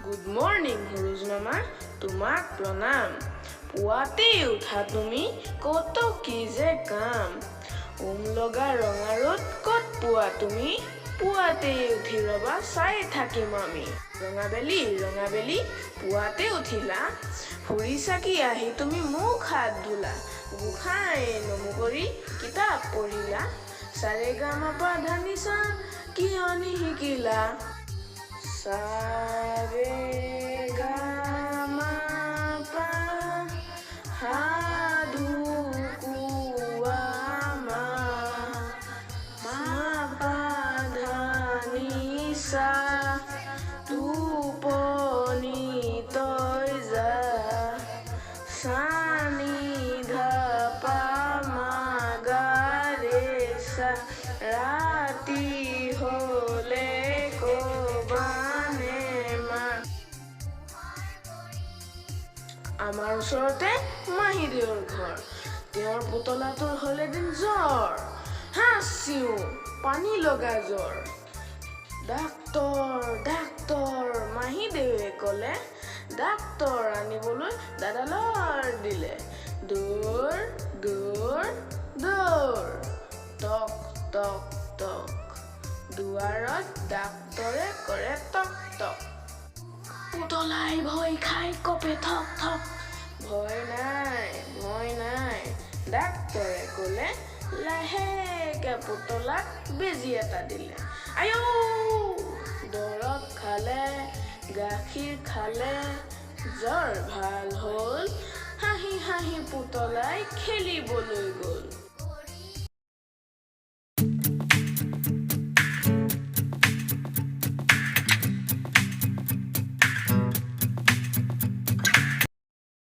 Good morning Saroj মামা, তোমাক প্ৰণাম। পুৱাতে উঠা তুমি, কত কি যে কাম। লগা ৰঙা ৰ'দ ক'ত পোৱা তুমি, পুৱাতে উঠি ৰবা চাই থাকিম আমি। ৰঙাবেলি পুৱাতে উঠিলা, ফুৰি চাকি আহি তুমি মুখ হাত ধুলা। গোসাঁই নমু কৰি কিতাপ পঢ়িলা, সাৰেগামাপা ধানিছা কিয়নি শিকিলা। সাৰেগামাপা সাধু কোৱা মা, মাপা ধানিছা টোপনি তই যা। সানি ধাপা মাগাৰেছা, ৰাতি হলে কবানে মা। আমাৰ ওচৰতে মাহীদেউৰ ঘৰ, তেওঁৰ পুতলাটোৰ হলে দিন জ্বৰ। হাঁচিও পানী লগা জ্বৰ। ডাক্তৰ মাহীদেউৱে কলে, ডাক্তৰ আনিবলৈ দাদালৰ দিলে। দৌৰ টক টক টক, দুৱাৰত ডাক্তৰে কৰে টক টক। পুতলাই ভয় খাই কপে থক থক। ভয় নাই, ডাক্তৰে কলে, লাহেকে পুতলাক বেজি এটা দিলে। আইঔ! দৰৱ খালে, গাখীৰ খালে, জ্বৰ ভাল হ'ল। হাঁহি হাঁহি পুতলাই খেলিবলৈ গ'ল।